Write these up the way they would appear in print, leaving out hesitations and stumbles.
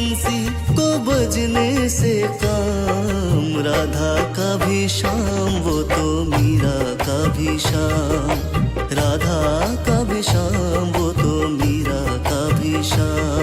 बंसी को बजने से काम, राधा का भी शाम वो तो मीरा का भी शाम, राधा का भी शाम वो तो मीरा का भी शाम।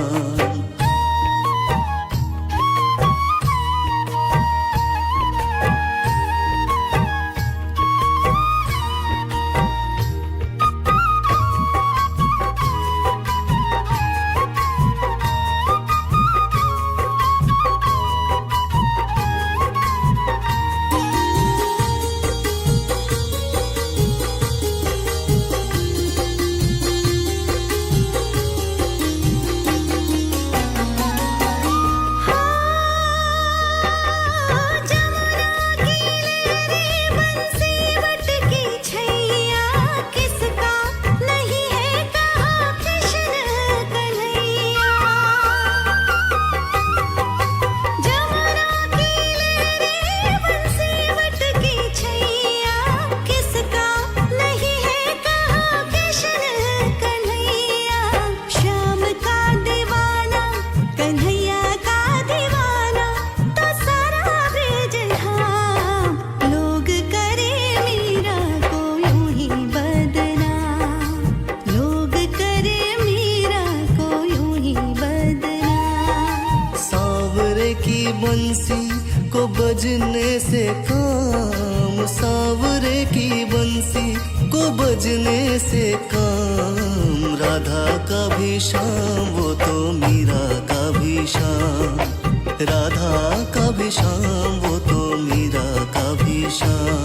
बंसी को बजने से काम, सांवरे की बंसी को बजने से काम, राधा का भी शाम वो तो मीरा का भी शाम, राधा का भी शाम वो तो मीरा का भी शाम।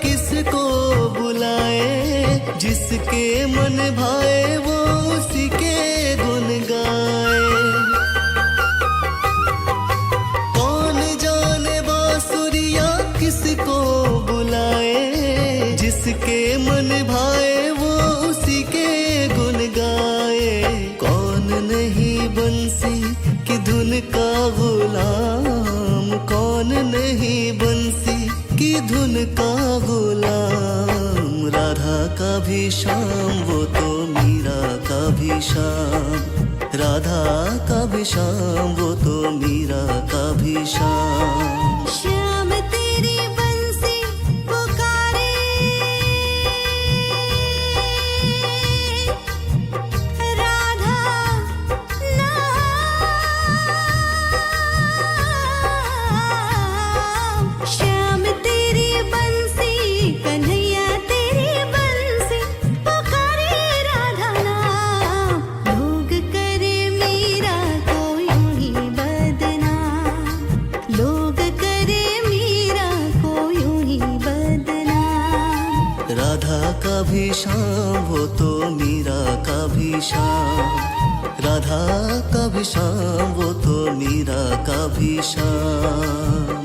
किसको बुलाए, जिसके मन भाए वो उसी के गुन गाए। कौन जाने बांसुरिया किसको बुलाए, जिसके मन भाए वो उसी के गुन गाए। कौन नहीं बंसी की धुन का गुलाम, कौन नहीं बंसी की धुन का गुलाम, राधा का भी शाम वो तो मीरा का भी शाम, राधा का भी शाम वो तो मीरा का भी शाम। श्याम तेरी बंसी पुकारे, राधा ना, श्याम तेरी बंसी, कन्हैया तेरी बंसी पुकारे, राधा ना। लोग करे मीरा को यूं ही बदनाम, लोग करे मीरा को यूं ही बदनाम। राधा का भी शाम वो तो मीरा का भी शाम, राधा का भी शाम वो तो मीरा का भी शाम।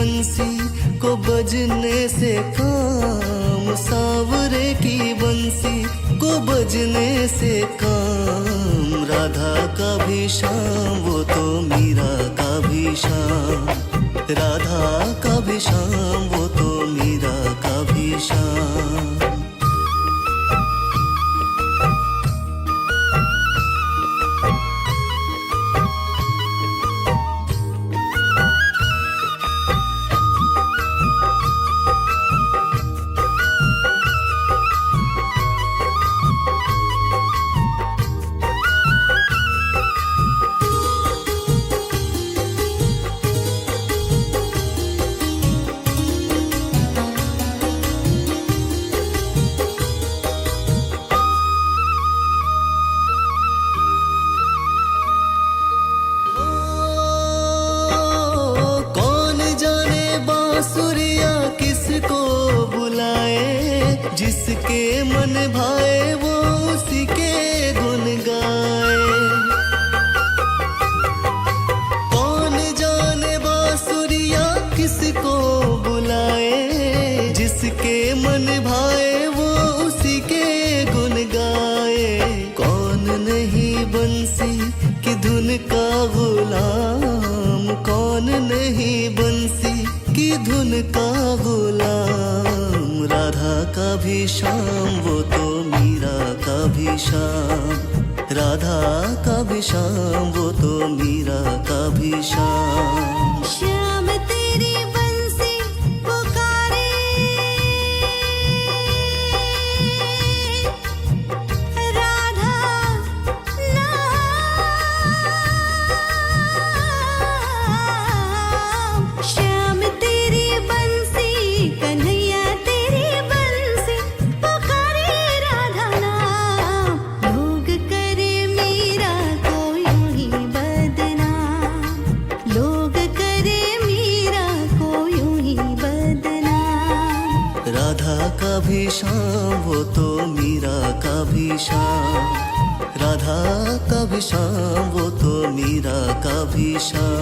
बंसी को बजने से काम, सांवरे की बंसी को बजने से काम, राधा का भी श्याम वो तो मीरा का भी श्याम, राधा का भी श्याम वो तो मीरा का भी श्याम। बांसुरिया किसको बुलाए, जिसके मन भाए वो उसी के गुन गाए। कौन जाने बांसुरिया किसको बुलाए, जिसके मन भाए वो उसी के गुन गाए। कौन नहीं बंसी की धुन का गुलाम, कौन नहीं बंसी की धुन का गुलाम, राधा का भी श्याम वो तो मीरा का भी श्याम, राधा का भी श्याम वो तो मीरा का भी श्याम। श्याम तेरी बंसी पुकारे, राधा नाम। श्याम तेरी बंसी, कन्हैया तेरी बंसी पुकारे, राधा नाम। लोग करे मीरा को यूं ही बदनाम, लोग करे मीरा को यूं ही बदनाम। राधा का भी श्याम वो तो मीरा का भी श्याम, राधा का भी श्याम वो तो मीरा का भी श्याम।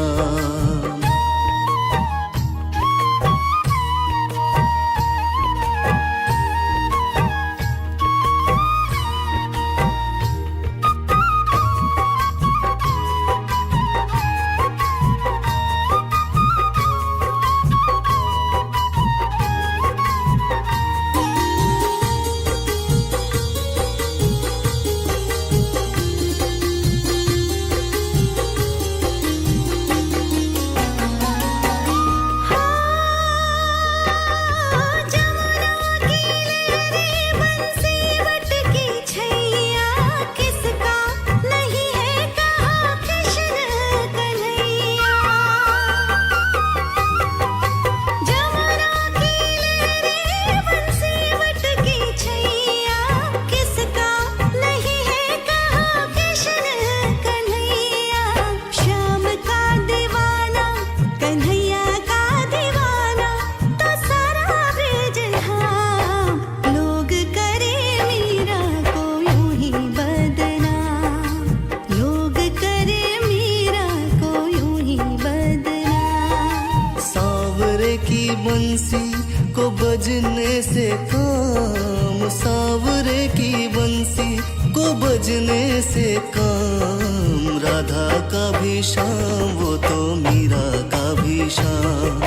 बंसी को बजने से काम, सांवरे की बंसी को बजने से काम, राधा का भी श्याम वो तो मीरा का भी श्याम,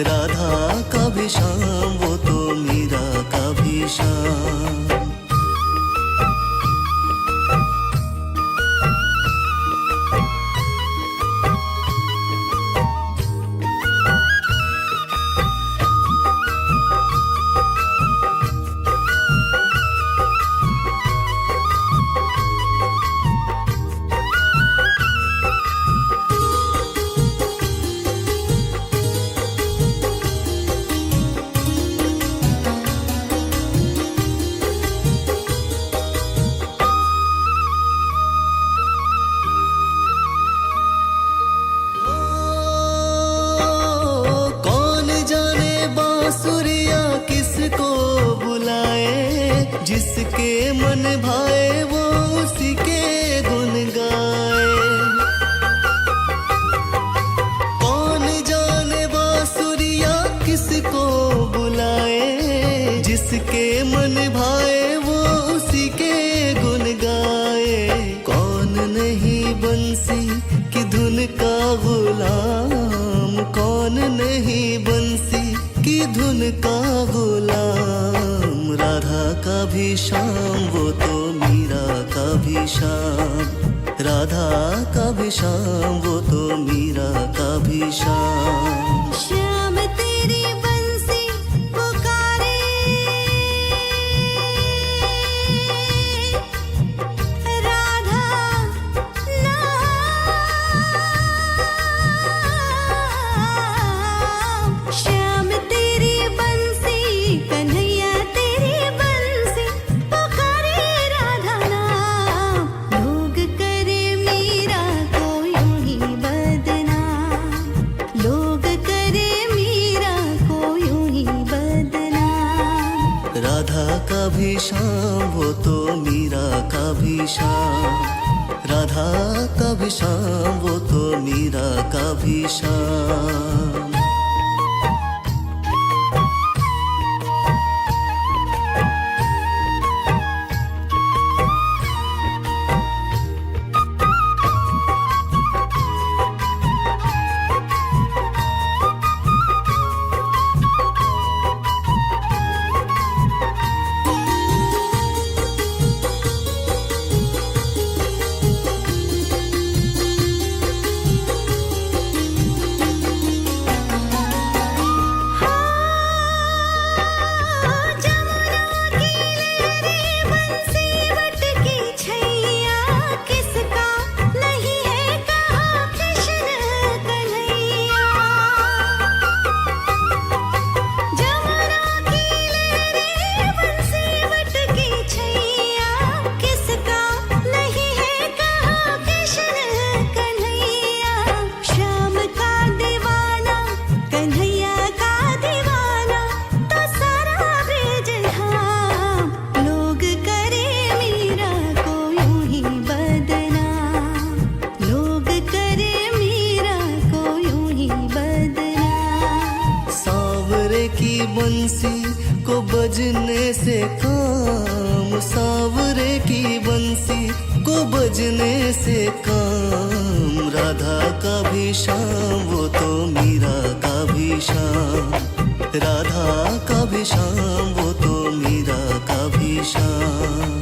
राधा का भी श्याम वो तो मीरा का भी श्याम। बांसुरिया किसको बुलाए, जिसके मन भाए वो उसी के गुन गाए। कौन जाने बांसुरिया बंसी की धुन का गुलाम, कौन नहीं बंसी की धुन का गुलाम। राधा का भी श्याम वो तो मीरा का भी श्याम, राधा का भी श्याम वो तो मीरा का भी श्याम। श्याम तेरी बंसी पुकारे, राधा नाम। श्याम तेरी बंसी, कन्हैया तेरी बंसी पुकारे, राधा नाम। लोग करे मीरा को यूं ही बदनाम, लोग करे मीरा को यूं ही बदनाम। राधा का भी श्याम वो तो मीरा का भी श्याम, राधा का भी श्याम वो तो मीरा का भी श्याम। बंसी को बजने से काम, सांवरे की बंसी को बजने से काम। राधा का भी श्याम वो तो मीरा का भी श्याम, राधा का भी श्याम वो तो मीरा का भी श्याम।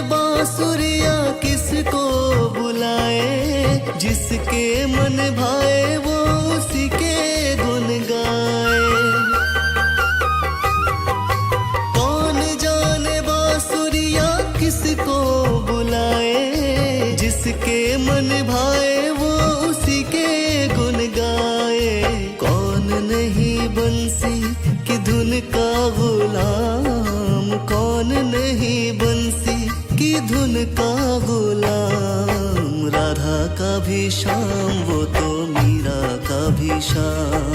बांसुरिया किसको बुलाए, जिसके मन भाए वो उसी के गुन गाए। कौन जाने बांसुरिया किसको बुलाए, जिसके मन भाए वो उसी के गुन गाए। कौन नहीं बंसी की धुन का गुलाम, कौन नहीं बंसी की धुन का गुलाम। राधा का भी श्याम वो तो मीरा का भी श्याम,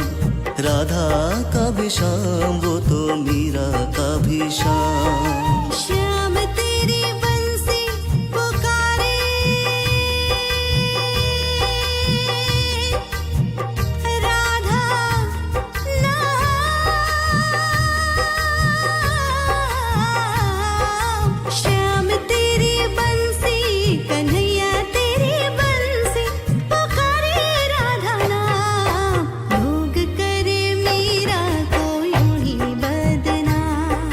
राधा का भी श्याम वो तो मीरा का भी श्याम। श्याम तेरी बंसी पुकारे, राधा नाम। श्याम तेरी बंसी, कन्हैया तेरी बंसी पुकारे, राधा नाम। लोग करे मीरा को यूं ही बदनाम,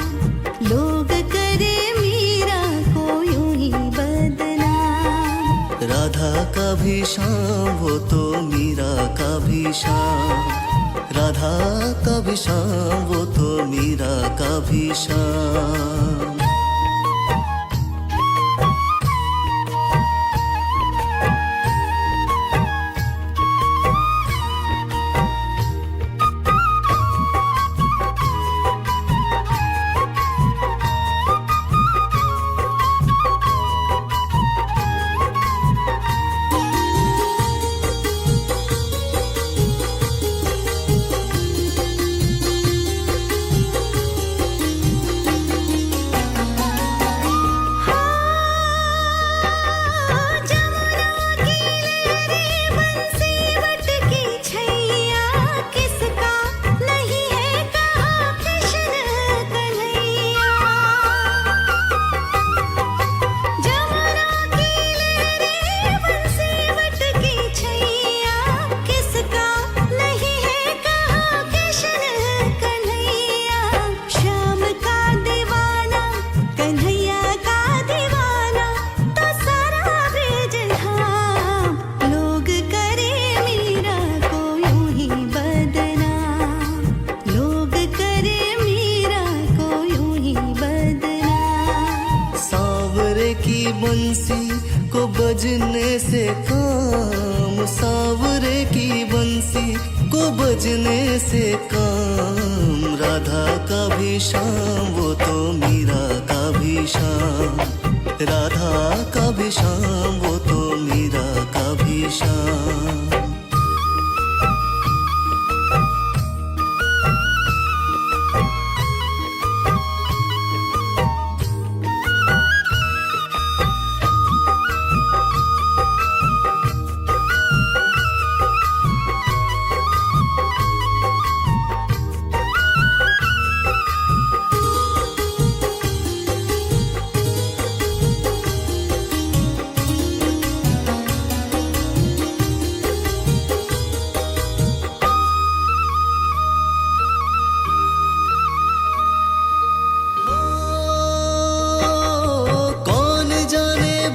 लोग करे मीरा को यूं ही बदनाम। राधा का भी श्याम वो तो मीरा का भी श्याम, राधा का भी श्याम वो तो मीरा का भी श्याम। बंसी को बजने से काम, सांवरे की बंसी को बजने से काम, राधा का भी श्याम वो तो मीरा का भी श्याम, राधा का भी श्याम वो तो मीरा का भी श्याम।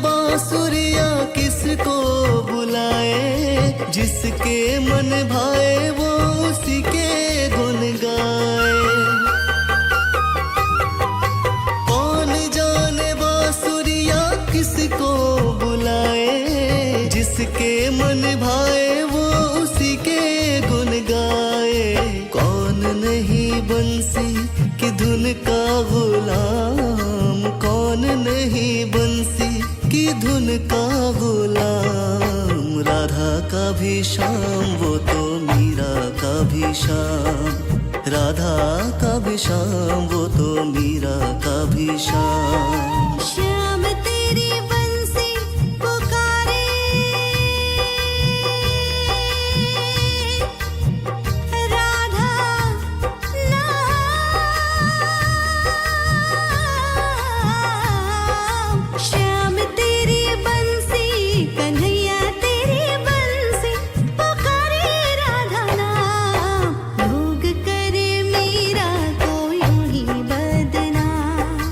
बांसुरिया किसको बुलाए, जिसके मन भाए वो उसी के गुन गाए। कौन जाने बांसुरिया किसको बुलाए, जिसके मन भाए वो उसी के गुन गाए। कौन नहीं बंसी की धुन का गुलाम, कौन नहीं बंसी की धुन का गुलाम, राधा का भी श्याम वो तो मीरा का भी श्याम, राधा का भी श्याम वो तो मीरा का भी श्याम। श्याम तेरी बंसी पुकारे, राधा नाम। श्याम तेरी बंसी कन्हैया तेरी बंसी पुकारे, राधा नाम। लोग करे मीरा को यूं ही बदनाम,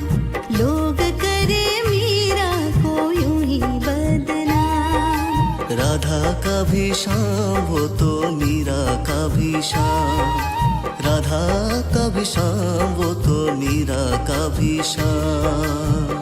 लोग करे मीरा को यूं ही बदनाम। राधा का भी श्याम वो तो मीरा का भी श्याम, राधा का भी श्याम वो तो मीरा का भी श्याम।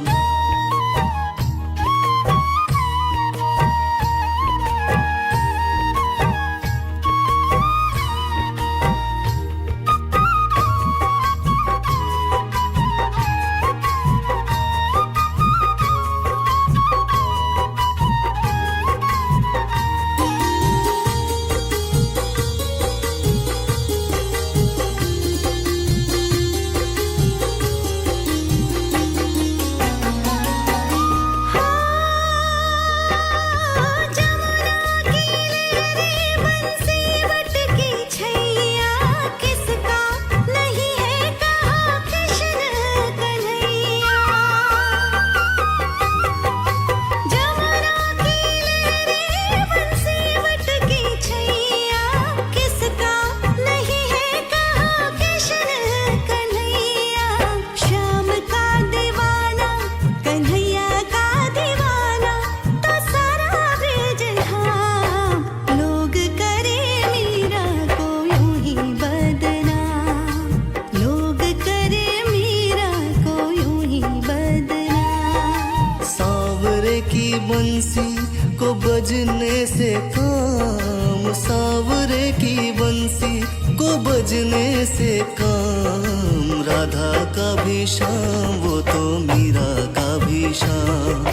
बंसी को बजने से काम, सांवरे की बंसी को बजने से काम, राधा का भी श्याम वो तो मीरा का भी श्याम,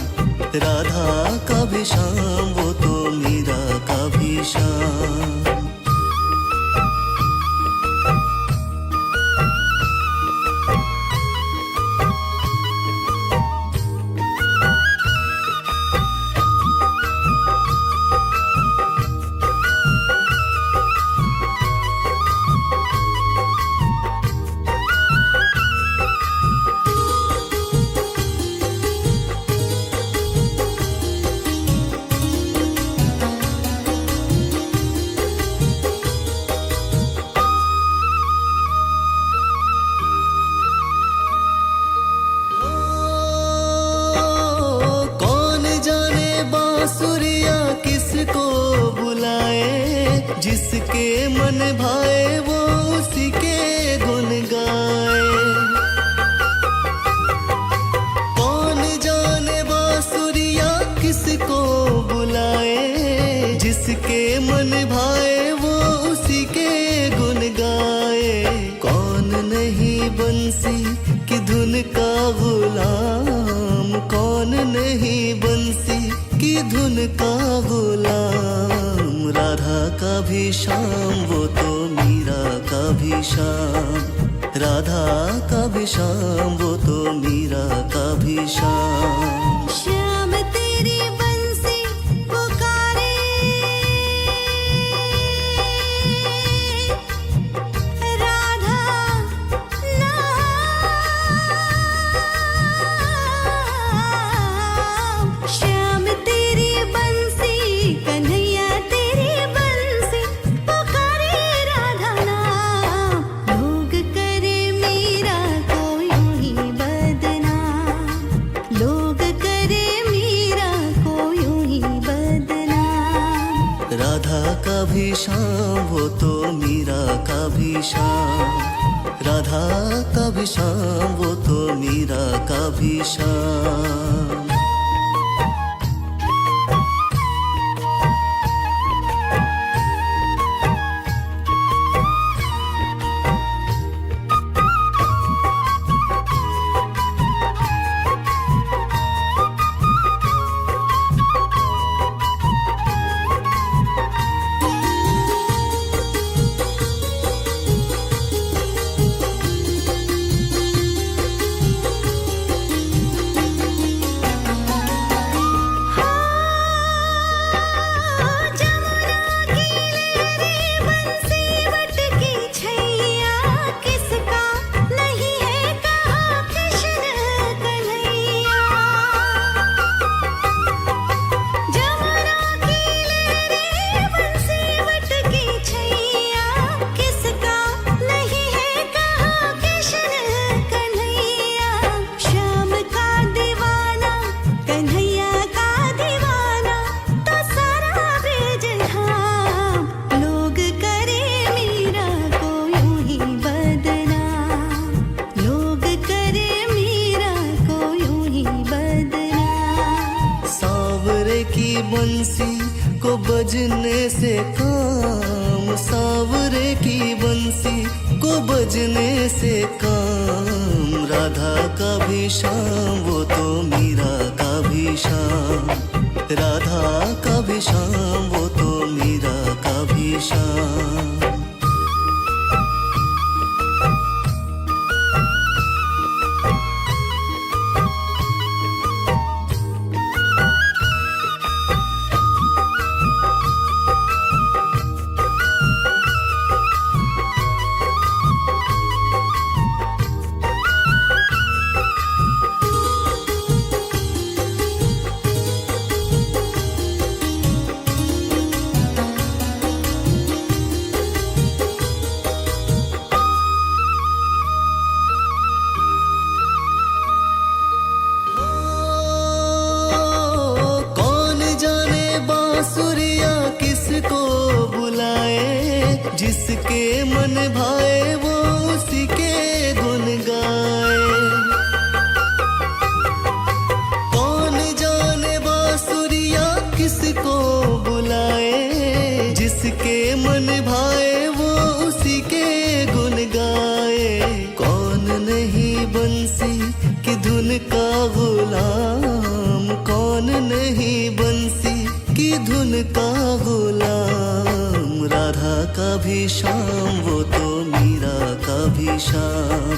राधा का भी श्याम वो तो मीरा का भी श्याम। बांसुरिया किसको बुलाए, जिसके मन भाए वो उसी के गुन गाए। कौन जाने बांसुरिया बंसी की धुन का गुलाम, कौन नहीं बंसी की धुन का गुलाम। राधा का भी श्याम वो तो मीरा का भी श्याम, राधा का भी श्याम वो तो मीरा का भी श्याम। श्याम तेरी बंसी पुकारे, राधा नाम। श्याम तेरी बंसी, कन्हैया तेरी बंसी पुकारे, राधा नाम। लोग करे मीरा को यूं ही बदनाम, लोग करे मीरा को यूं ही बदनाम। राधा का भी श्याम वो तो मीरा का भी श्याम, राधा का भी श्याम वो तो मीरा का भी श्याम। बंसी को बजने से काम, सांवरे की बंसी को बजने से काम। राधा का भी श्याम वो तो मीरा का भी श्याम, राधा का भी श्याम वो तो मीरा का भी श्याम। किसको बुलाए, जिसके मन भाए वो उसी के गुन गाए। कौन जाने बांसुरिया किसको बुलाए, जिसके मन भाए वो उसी के गुन गाए। कौन नहीं बंसी की धुन का गुलाम, कौन नहीं बंसी की धुन का गुलाम। राधा का भी श्याम वो तो मीरा का भी श्याम,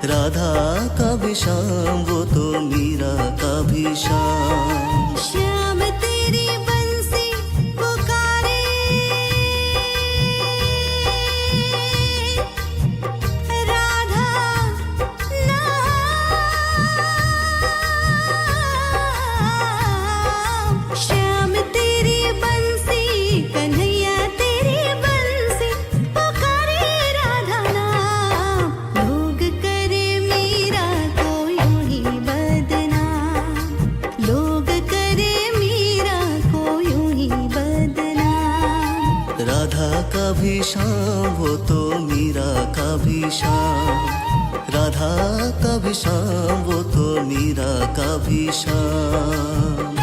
राधा का भी श्याम वो तो मीरा का भी श्याम। श्याम तेरी बंसी पुकारे, राधा नाम। श्याम तेरी बंसी, कन्हैया तेरी बंसी पुकारे, राधा नाम। लोग करे मीरा को यूं ही बदनाम, लोग करे मीरा को यूं ही बदनाम। राधा का भी श्याम वो तो मीरा का भी श्याम, राधा का भी श्याम वो तो मीरा का भी श्याम।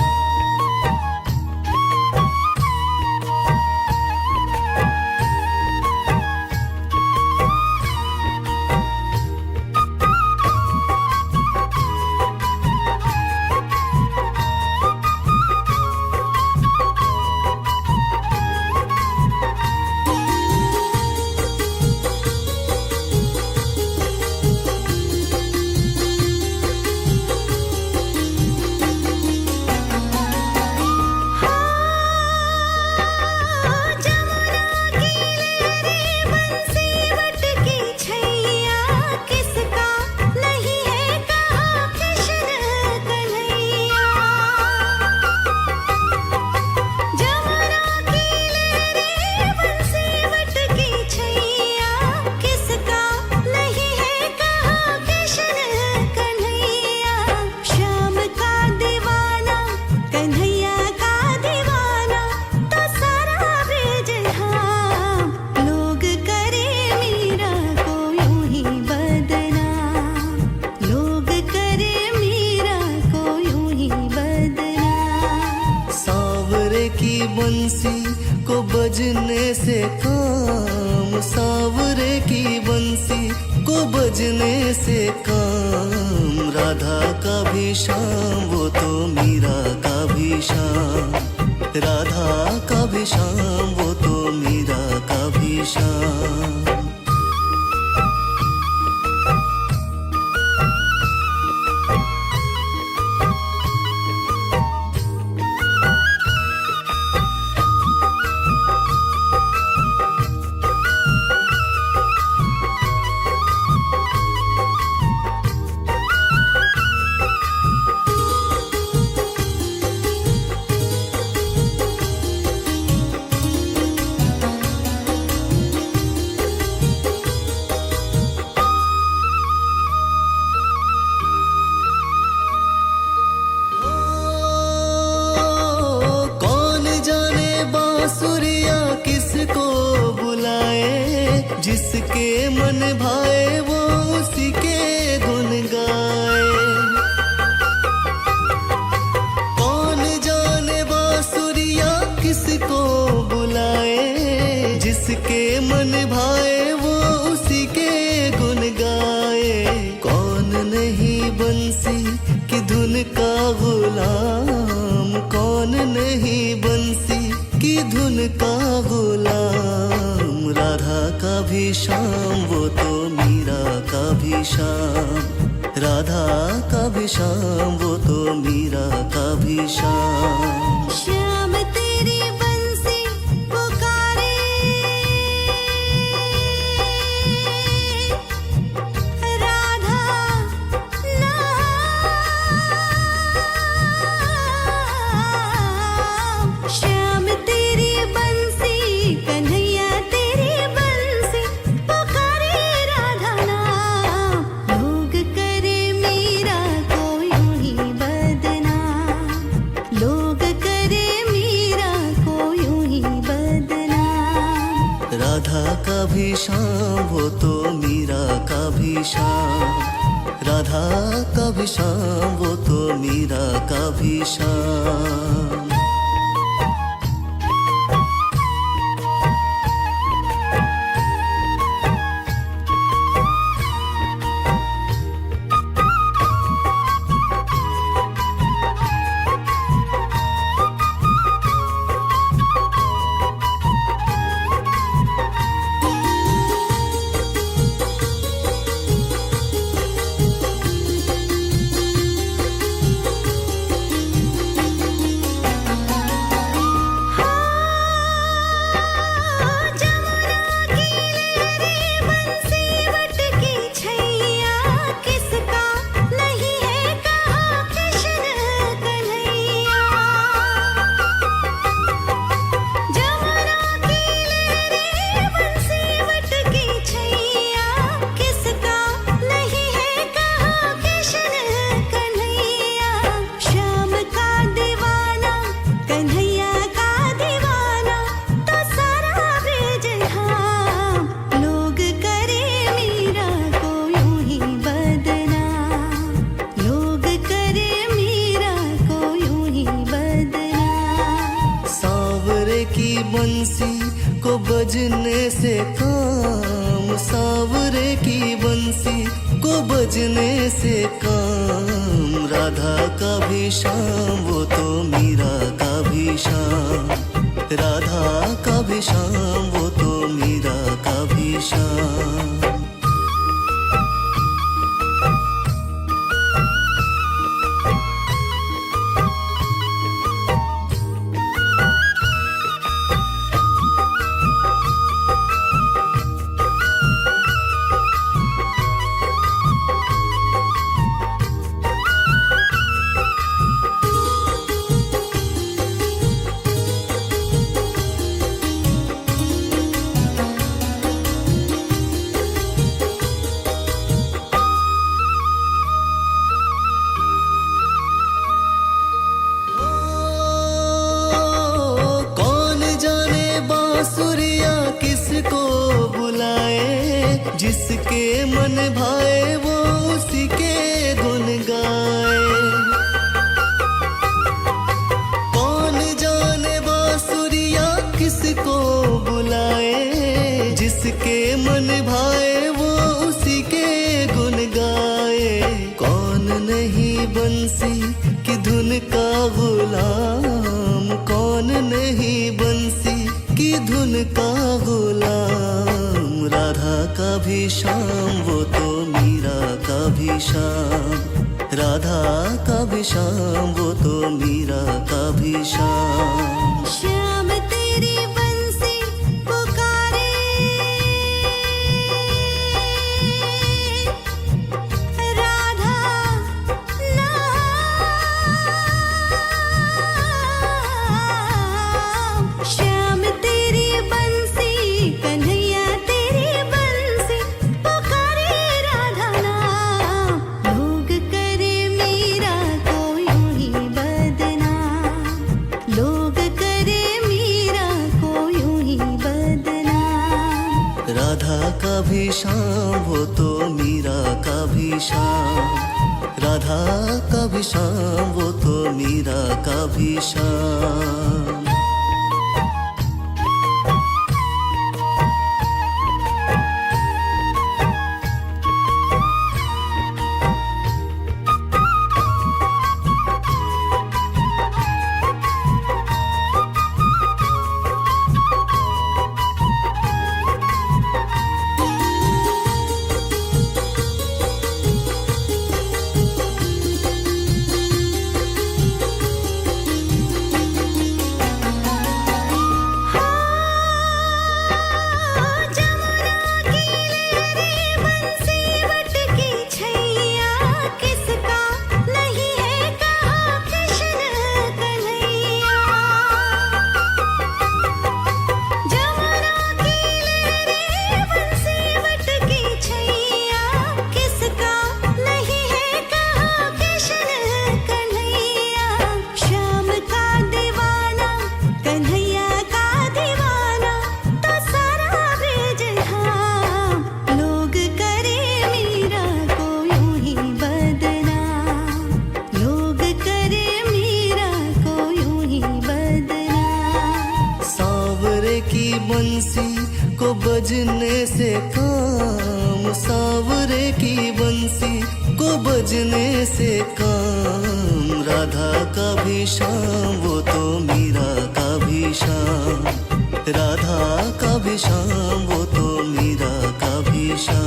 बंसी को बजने से काम, सांवरे की बंसी को बजने से काम। राधा का भी श्याम वो तो मीरा का भी श्याम, राधा का भी श्याम वो तो मीरा का भी श्याम। जिसके मन भाए वो उसी के गुन गाए। कौन जाने बांसुरिया किसको बुलाए, जिसके मन भाए वो उसी के गुन गाए। कौन नहीं बंसी की धुन का गुलाम, कौन नहीं बंसी की धुन का गुलाम। राधा का भी श्याम वो तो मीरा का भी श्याम, राधा का भी श्याम वो तो मीरा का भी श्याम। श्याम तेरी बंसी पुकारे, राधा नाम। श्याम तेरी बंसी कन्हैया तेरी बंसी पुकारे, राधा नाम। लोग करे मीरा को यूं ही बदनाम, लोग करे मीरा को यूं ही बदनाम। राधा का भी श्याम वो तो मीरा का भी श्याम, राधा का भी श्याम वो तो मीरा का भी श्याम। बंसी को बजने से काम, सांवरे की बंसी को बजने से काम। राधा का भी श्याम वो तो मीरा का भी श्याम, राधा का भी श्याम वो तो मीरा का भी श्याम। जिसके मन भाए वो उसी के गुन गाए। कौन जाने बांसुरिया जिसके मन भाए वो उसी के गुन गाए। कौन नहीं बंसी की धुन का गुलाम, कौन नहीं बंसी की धुन का गुलाम। राधा का भी श्याम वो तो मीरा का भी श्याम, राधा का भी श्याम वो तो मीरा का भी श्याम। श्याम तेरी बंसी पुकारे, राधा नाम। श्याम तेरी बंसी कन्हैया तेरी बंसी पुकारे राधा नाम। लोग करे मीरा को यूं ही बदनाम, लोग करे मीरा को यूं ही बदनाम। राधा का भी श्याम वो तो मीरा का भी श्याम, राधा का भी श्याम वो तो मीरा का भी श्याम। बंसी को बजने से काम, सांवरे की बंसी को बजने से काम। राधा का भी श्याम वो तो मीरा का भी श्याम, राधा का भी श्याम वो तो मीरा का भी श्याम।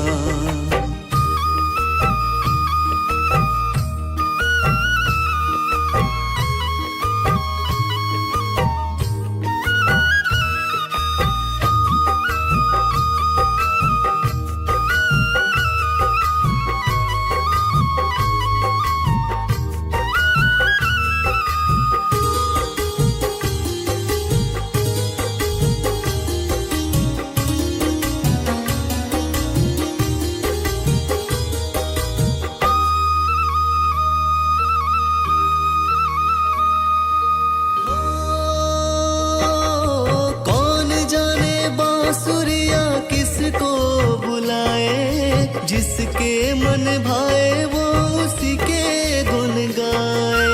बांसुरिया किसको बुलाए, जिसके मन भाए वो उसी के गुन गाए।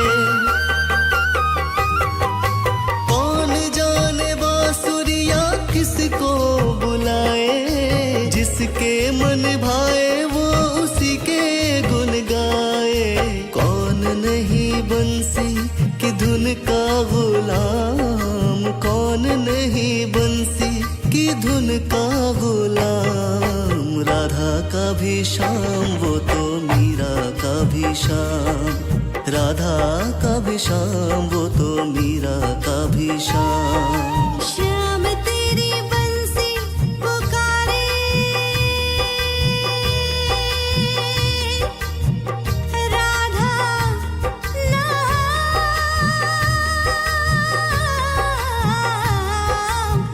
कौन जाने बांसुरिया किसको बुलाए, जिसके मन भाए वो उसी के गुन गाए। कौन नहीं बंसी की धुन का गुलाम, कौन नहीं बंसी की धुन का गुलाम। राधा का भी श्याम वो तो मीरा का भी श्याम, राधा का भी श्याम वो तो मीरा का भी श्याम। श्याम तेरी बंसी पुकारे, राधा नाम।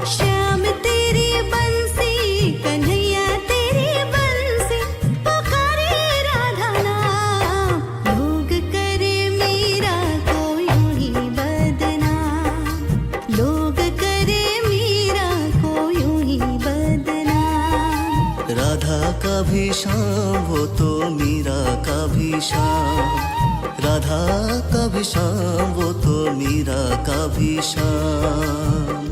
श्याम तेरी बंसी कन्हैया तेरी बंसी पुकारे राधा नाम। लोग करे मीरा को यूं ही बदनाम, लोग करे मीरा को यूं ही बदनाम। राधा का भी श्याम वो तो मीरा का भी श्याम, राधा का भी श्याम वो तो मीरा का भी श्याम।